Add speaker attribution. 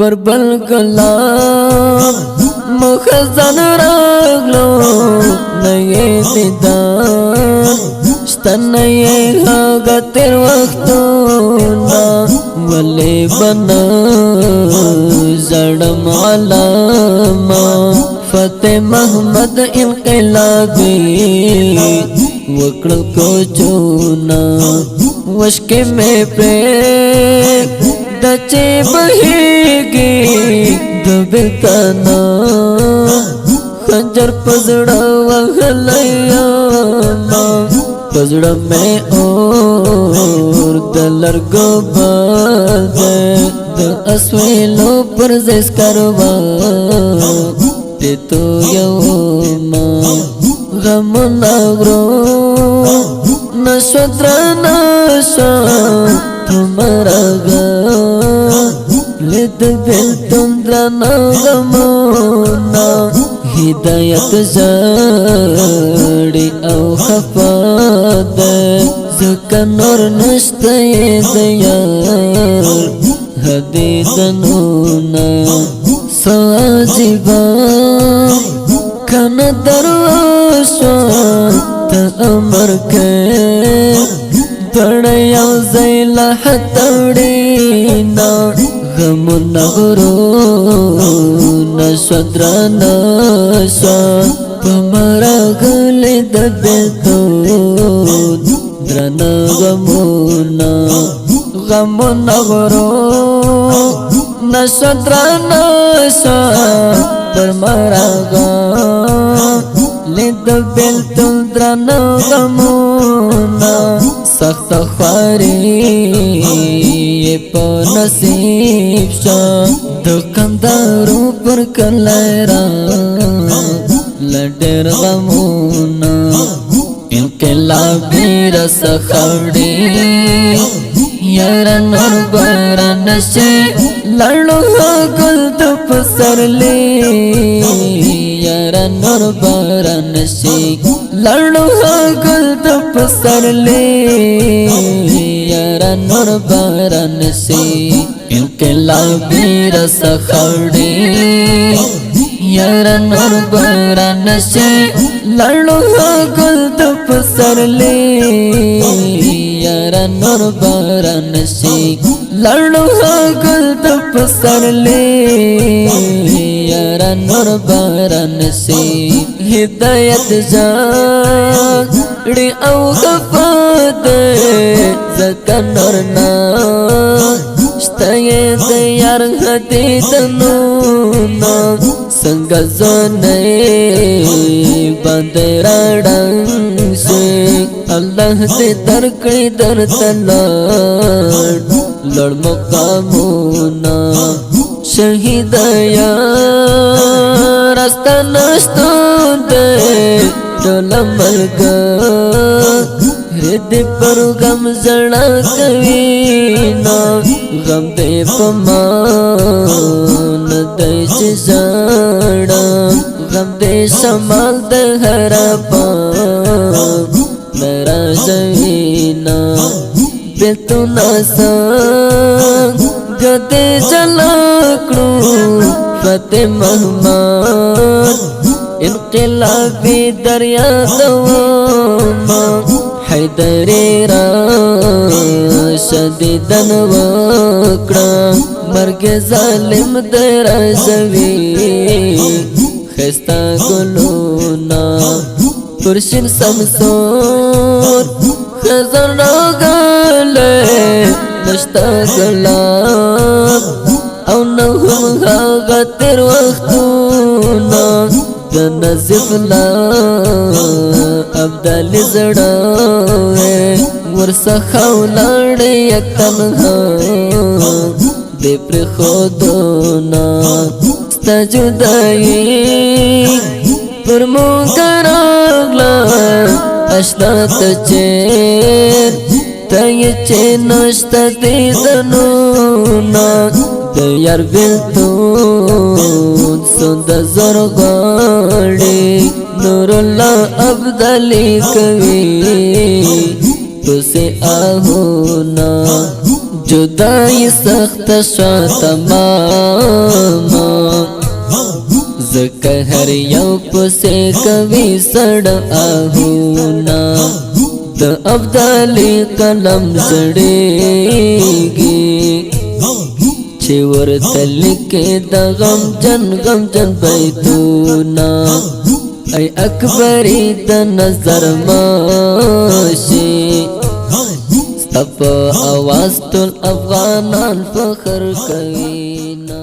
Speaker 1: پر بل گلاب مخزن راغلو نئے دیدار شتا نئے آگا تیر وقتونا ولی بنا زڑم علاما فتح محمد انقلابی وکڑ کو چونا وشک میں پریک دچے بہیگی دبتانا خنجر پزڑا وغلیاما پزڑا میں اور دلرگو بادے د اسویلو پر زیس کروا تے تو یوما غم ناغرو نشو درنشا تمہارا گا لد بل تم درنا غمونا ہدایت زاڑی او خفا دے زکا نور نشتے دیار حدیدنونا سواجبا کن دروشا تا امر کے دڑیا زیلا حتوڑینا غم نغرو نشدرا نشا پمارا گلی دبیتو درنا غمونا غم نغرو نشدرا نشا پمارا گلی دبیتو درنا غمونا سخت خواری پا نصیب شا دکاندارو پر کلیرا لڈر غمونا انقلابی رس خوڑی یارن اور بارن شے لڑو گل دپ سر لی یارن اور بارن شے لڑو گل دپ سر لی یارن اور بارن شے انقلابی رس خوڑی یارن اور بارن شے لڑو گل دپ سر لی یارن اور بارن شے لڑو گل دپ سر لی یارن اور بارن شے ہدایت جاڑی او خفا دے زکا نورنا شتائی دیار حدیدنونا سنگا زونے باندے راڑنگ سے اللہ دے درکڑی در تلاڑ لڑ مقامونا شہید یا راستہ نشتو دے ڈولا ملگا رد پر غم زڑا کوینا غم دے پمان دے چزاڑا غم دے شمال دے حرپان میرا زوینا بیتو ناسان گدے جلاکڑو فتح محمد انقلابی دریا دواما حیدری را شدیدن وکڑا مرگ ظالم در زوی خستا گلونا پرشن سمسور خزر راگلے نشتا گلاب او نهم آغا تیر وقتونا دنزف لا عبدالی زڑاوے ورسخاو لڑ یک تنہا دے پر خودونا ستا جدائی پر موکر آگلا اشنات چیر تای چینشتا دیدنونا دیار بیلتون سند زرغاڑی نور اللہ عبدالی کوی تو سے آہونا جدائی سخت شاہ تمام कहर यौ पसे कवि सड़ आहूना द अब्दाली कलम सड़ेगी चिवर तल के द गम जन बैतूना ऐ अकबरी द नजर माशी तप आवाज तुल अफगानान फखर कवीना।